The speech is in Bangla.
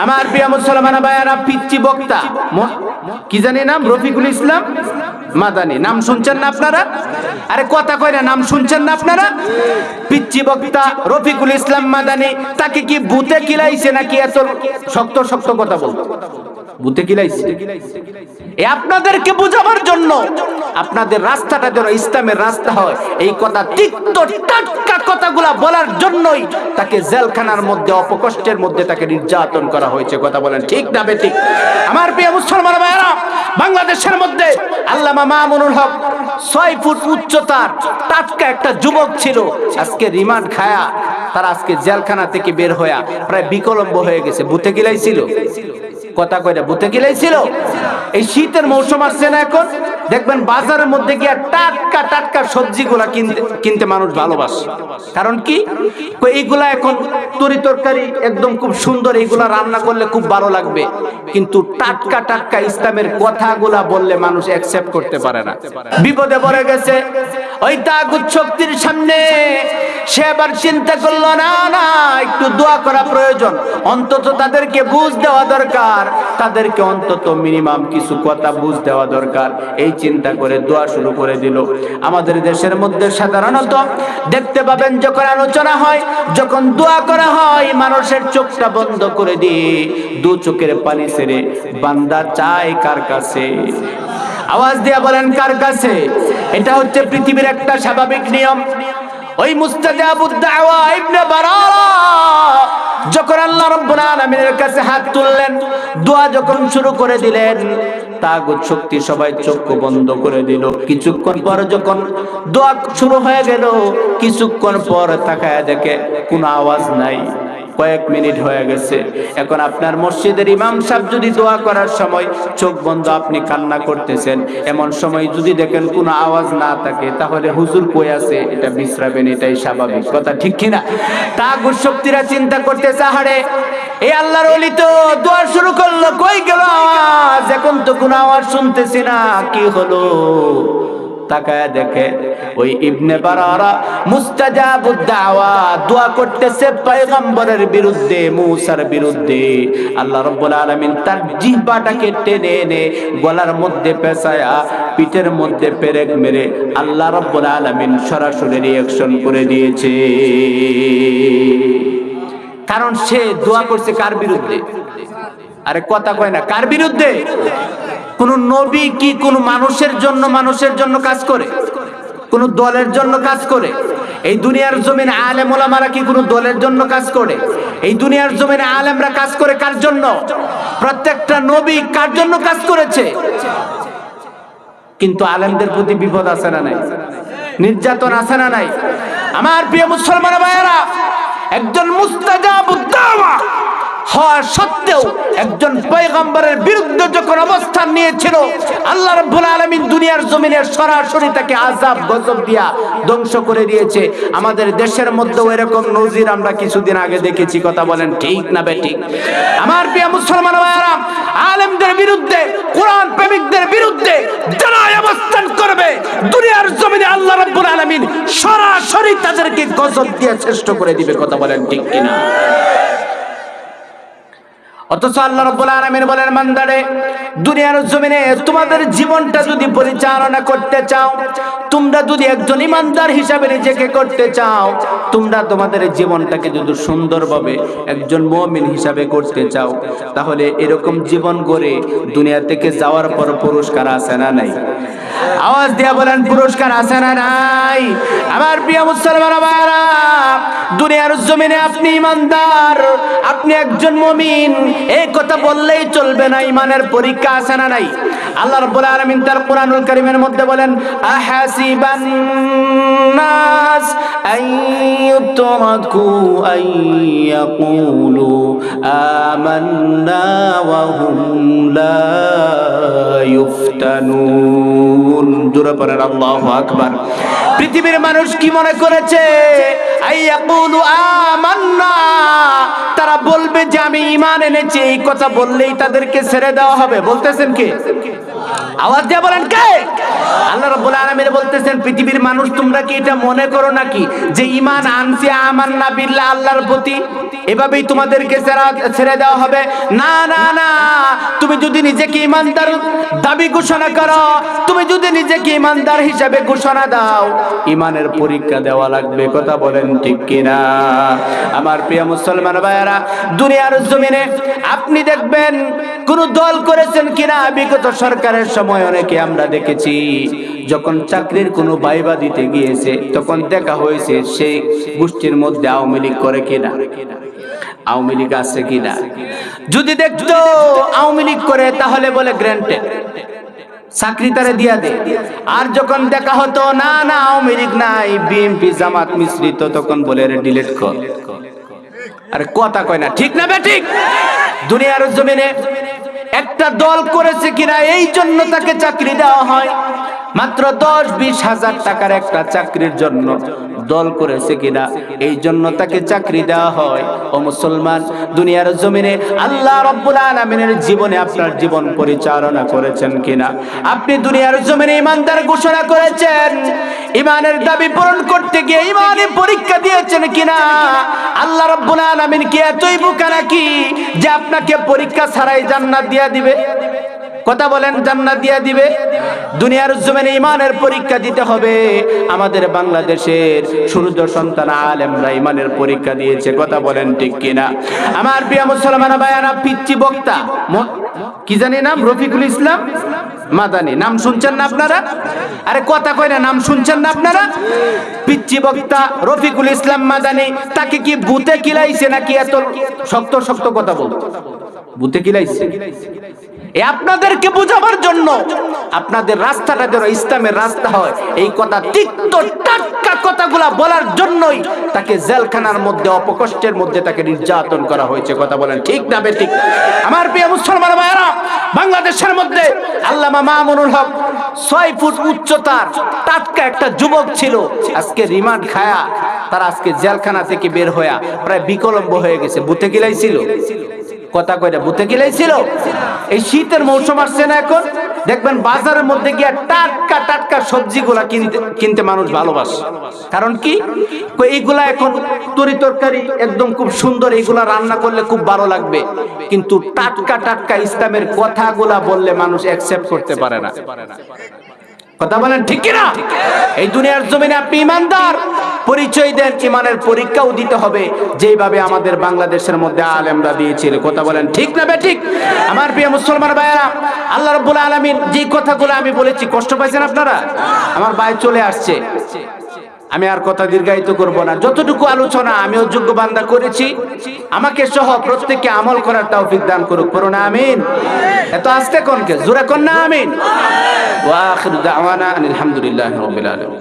আমার প্রিয় মুসলমান ভাইয়েরা, পিচ্চি বক্তা কি জানি নাম, রফিকুল ইসলাম মাদানী, নাম শুনছেন না আপনারা? আরে কথা কয় না, নাম শুনছেন না আপনারা? পিচ্চি বক্তা রফিকুল ইসলাম মাদানী, তাকে কি ভূতে কিলাইছে নাকি এত শক্ত শক্ত কথা বলতো? ভূতে কিলাইছে। আপনাদেরকে বোঝাবার জন্য, আপনাদের রাস্তাটা যেন ইসলামের রাস্তা হয়, এই কথা তিক্ত টাটকা কথাগুলা বলার জন্যই তাকে জেলখানার মধ্যে অপকষ্টের মধ্যে তাকে নির্যাতন করা হয়েছে। কথা বলেন ঠিক না বেঠিক? আমার প্রিয় মুসলমান ভাইরা, বাংলাদেশের মধ্যে আল্লামা মামুনুল হক 6 ফুট উচ্চতার টাটকা একটা যুবক ছিল, আজকে রিমান্ড খায়া তারা আজকে জেলখানা থেকে বের হয়ে প্রায় বিকলম্ব হয়ে গেছে। ভূতে গিলাইছিল। কথা কইরা ভূতে গিলাইছিল। এই শীতের মৌসুম আসছে না, এখন দেখবেন বাজারের মধ্যে গিয়ে টাটকা টাটকা সবজিগুলা কিনতে মানুষ ভালোবাসে। কারণ কি? এইগুলা এখন তরি তরকারি একদম খুব সুন্দর, এইগুলা রান্না করলে খুব ভালো লাগবে, কিন্তু টাটকা টাটকা ইসলামের কথাগুলা বললে মানুষ অ্যাকসেপ্ট করতে পারে না। বিপদে পড়ে গেছে ওই তাগুত শক্তির সামনে, সে আবার চিন্তা করলো না না, একটু দোয়া করা প্রয়োজন, অন্তত তাদেরকে বুঝ দেওয়া দরকার, তাদেরকে অন্তত মিনিমাম কিছু কথা বুঝ দেওয়া দরকার। এই চিন্তা করে দোয়া শুরু করে দিল। আমাদের দেশের মধ্যে সাধারণত দেখতে পাবেন, যখন আলোচনা হয়, যখন দোয়া করা হয়, মানুষের চোখটা বন্ধ করে দিয়ে দু চোখের পানি ছেড়ে বান্দা চায় কার কাছে? আওয়াজ দিয়ে বলেন কার কাছে? এটা হচ্ছে পৃথিবীর একটা স্বাভাবিক নিয়ম। ওই মুস্তাজাবুদ দাওয়া ইবনে বারারা যখন আল্লাহ রাব্বুল আলামিনের কাছে হাত তুললেন, দোয়া যখন শুরু করে দিলেন, তাগুত শক্তি সবাই চোখ বন্ধ করে দিল। কিছুক্ষণ পর যখন দোয়া শুরু হয়ে গেল, কিছুক্ষণ পর তাকায় দেখে কোনো আওয়াজ নাই। কয়েক মিনিট হয়ে গেছে। এখন আপনার মসজিদের ইমাম সাহেব যদি দোয়া করার সময় চোখ বন্ধ, আপনি কান্না করতেছেন, এমন সময় যদি দেখেন কোনো আওয়াজ না থাকে, তাহলে হুজুর কই আছে এটা বিশ্রাবেন, এটাই স্বাভাবিক। কথা ঠিক কিনা? তাগুত শক্তিরা চিন্তা করতেছে, আহারে এই আল্লাহর ওলি তো দোয়া শুরু করলো, কই গেল আওয়াজ? এখন তো কোনো আওয়াজ শুনতেছি না, কি হলো? তাকায় দেখে ওই ইবনে বারারা মুস্তাজাবুদ দাওয়া দোয়া করতেছে পয়গম্বরের বিরুদ্ধে, মুসার বিরুদ্ধে। আল্লাহ রাব্বুল আলামিন তার জিহ্বাটাকে টেনে এনে গলার মধ্যে পেঁচায়া পিঠের মধ্যে পেরেক মেরে আল্লাহ রাব্বুল আলামিন সরাসরি রিঅ্যাকশন করে দিয়েছে। কারণ সে দোয়া করছে কার বিরুদ্ধে? আরে কথা কয় না, কার বিরুদ্ধে? কোন নবী কি কোন মানুষের জন্য কাজ করে? কোন দলের জন্য কাজ করে? এই দুনিয়ার জমিনে আলেম ওলামারা কি কোন দলের জন্য কাজ করে? এই দুনিয়ার জমিনে আলেমরা কাজ করে কার জন্য? প্রত্যেকটা নবী কার জন্য কাজ করেছে? কিন্তু আলেমদের প্রতি বিপদ আছে না নাই? নির্যাতন আছে না নাই? আমার প্রিয় মুসলমান ভাইয়েরা, একজন মুস্তাজাবুদ দাওয়া হওয়া সত্ত্বেও একজন পয়গম্বরের বিরুদ্ধে যখন অবস্থান নিয়েছিল, আল্লাহ রাব্বুল আলামিন দুনিয়ার জমিনে সরাসরি তাকে আযাব গজব দিয়া ধ্বংস করে দিয়েছে। আমাদের দেশের মধ্যেও এরকম নজির আমরা কিছুদিন আগে দেখেছি। কথা বলেন ঠিক না বেঠিক? আমার প্রিয় মুসলমান ভাইরা, আলেমদের বিরুদ্ধে, কোরআন প্রেমিকদের বিরুদ্ধে যারা অবস্থান করবে, দুনিয়ার জমিনে আল্লাহ রাব্বুল আলামিন সরাসরি তাদেরকে গজব দিয়ে শেষ করে দিবে। কথা বলেন ঠিক কিনা? অথচ আল্লাহ রাব্বুল আলামিন বলেন, বান্দারে, দুনিয়ার জমিনে তোমাদের জীবনটা যদি পরিচালনা করতে চাও, তোমরা যদি একজন ইমানদার হিসাবে নিজেকে করতে চাও, তোমরা তোমাদের জীবনটাকে যদি সুন্দরভাবে একজন মুমিন হিসাবে করতে চাও, তাহলে এরকম জীবন গড়ে দুনিয়া থেকে যাওয়ার পর পুরস্কার আছে না নাই? আওয়াজ দিয়া বলেন, পুরস্কার আছে না নাই? আমার প্রিয় মুসলমান ভাইরা, দুনিয়ার জমিনে আপনি ইমানদার, আপনি একজন মুমিন, এই কথা বললেই চলবে না। ইমানের পরীক্ষা আছে না নাই? আল্লাহ রাব্বুল আলামিন তার কোরআনুল কারীমের মধ্যে বলেন, আহাসিবান নাস আইয়ুতরাকু আইয়াকুলু আমান্না ওয়া হুম লা ইউফতানুন। জোরে পড়েন আল্লাহু আকবার। পৃথিবীর মানুষ কি মনে করেছে? আইয়াকুলু আমান্না, তারা বলবে যে আমি ঈমান এনেছি, এই কথা বললেই তাদেরকে ছেড়ে দেওয়া হবে। বলতেছেন কে? আওয়াজ দিয়ে বলেন কে? আল্লাহ রাব্বুল আলামিন বলতেছেন পৃথিবীর মানুষ তোমরা কি এটা মনে করো নাকি যে ঈমান আনছি আমান্না বিল্লাহ, আল্লাহর প্রতি, এভাবেই তোমাদেরকে ছেড়ে দেওয়া হবে? না না না, তুমি যদি নিজেকে ঈমানদার দাবি ঘোষণা করো, তুমি যদি নিজেকে ঈমানদার হিসাবে ঘোষণা দাও, ঈমানের পরীক্ষা দেওয়া লাগবে। কথা বলেন ঠিক কিনা? আমার প্রিয় মুসলমান ভাইয়েরা, দুনিয়ার জমিনে আপনি দেখবেন কোন দল করেছেন কিনা? বিগত সরকারের সময় অনেকে আমরা দেখেছি যখন চাকরির কোনো ভাইবা দিতে গিয়েছে তখন দেখা হয়েছে সেই গোষ্ঠীর মধ্যে আওয়ামী লীগ করে কিনা, আওয়ামী লীগ আছে কিনা। যদি দেখতো আওয়ামী লীগ করে তাহলে বলে গ্র্যান্টেড, চাকরি তারে দিয়া দে। আর যখন দেখা হতো না না আওয়ামী লীগ নাই, বিএনপি জামাত মিশ্রিত, তখন বলে ডিলিট কর। আরে কথা কয় না, ঠিক না বেঠিক? দুনিয়ার জমিনে একটা দল করেছে কিনা এই জন্য তাকে চাকরি দেওয়া হয়। মাত্র 10-20 হাজার টাকার একটা চাকরির জন্য দল করেছে কিনা এই জন্য তাকে চাকরি দেওয়া হয়। ও মুসলমান, দুনিয়ার জমিনে আল্লাহ রাব্বুল আলামিনের জীবনে আপনার জীবন পরিচালনা করেছেন কিনা? আপনি দুনিয়ার জমিনে ঈমানদার ঘোষণা করেছেন, ঈমানের দাবি পূরণ করতে গিয়ে ঈমানের পরীক্ষা দিয়েছেন কিনা? আল্লাহ রাব্বুল আলামিন কি এতই বোকা নাকি যে আপনাকে পরীক্ষা ছাড়াই জান্নাত দিয়া দিবে? কথা বলেন, জান্নাত দিয়া দিবে? দুনিয়ার জমিনে ঈমানের পরীক্ষা দিতে হবে। আমাদের বাংলাদেশের সূর্য সন্তান আলেমরা ঈমানের পরীক্ষা দিয়েছে। কথা বলেন ঠিক কিনা? আমার প্রিয় মুসলমান ভাইয়েরা, পিচ্চি বক্তা কি জানি নাম, রফিকুল ইসলাম মাদানী, নাম শুনছেন না আপনারা? আরে কথা কয় না, নাম শুনছেন না আপনারা? পিচ্চি বক্তা রফিকুল ইসলাম মাদানী, তাকে কি ভূতে কিলাইছে নাকি? এত শক্ত শক্ত কথা বল, ভূতে কিলাইছে? আপনাদেরকে বোঝাবার জন্য, আপনাদের রাস্তাটা যেন ইসলামের রাস্তা হয়, এই কথা তিক্ত টাটকা কথাগুলা বলার জন্যই তাকে জেলখানার মধ্যে অপকষ্টের মধ্যে তাকে নির্যাতন করা হয়েছে। কথা বলেন ঠিক না বেঠিক? আমার প্রিয় মুসলমান ভাইয়েরা, বাংলাদেশের মধ্যে আল্লামা মামুনুল হক 6 ফুট উচ্চতার টাটকা একটা যুবক ছিল, আজকে রিমান্ড খায়া তারা আজকে জেলখানা থেকে বের হয়ে প্রায় বিকলম্ব হয়ে গেছে। ভূতে কিলাইছিল? কথা কইরা ভূতে কিলাইছিল? এই শীতের মৌসুম আসছে না, এখন দেখবেন বাজারের মধ্যে গিয়ে টাটকা টাটকা সবজিগুলা কিনতে মানুষ ভালোবাসে। কারণ কি? এইগুলা এখন তরি তরকারি একদম খুব সুন্দর, এইগুলা রান্না করলে খুব ভালো লাগবে, কিন্তু টাটকা টাটকা ইসলামের কথাগুলা বললে মানুষ অ্যাকসেপ্ট করতে পারে না। কথা বলেন ঠিক কিনা? এই দুনিয়ার জমিনে আপনি ঈমানদার পরিচয় দেন, ঈমানের পরীক্ষাও দিতে হবে, যেভাবে আমাদের বাংলাদেশের মধ্যে আলেমরা দিয়েছিল। কথা বলেন ঠিক না বেঠিক? আমার প্রিয় মুসলমান ভাইয়েরা, আল্লাহ রাব্বুল আলামিন যে কথাগুলো আমি বলেছি, কষ্ট পাইছেন আপনারা? আমার ভাই চলে আসছে, আমি আর কথা দীর্ঘায়িত করব না। যতটুকু আলোচনা আমি যোগ্য বান্দা করেছি, আমাকে সহ প্রত্যেককে আমল করার তৌফিক দান করুক। পড়ো না আমিন। এত আস্তে কোন কে? জোরে কোন না আমিন। ওয়া আখিরু দাওয়ানা আলহামদুলিল্লাহি রাব্বিল আলামিন।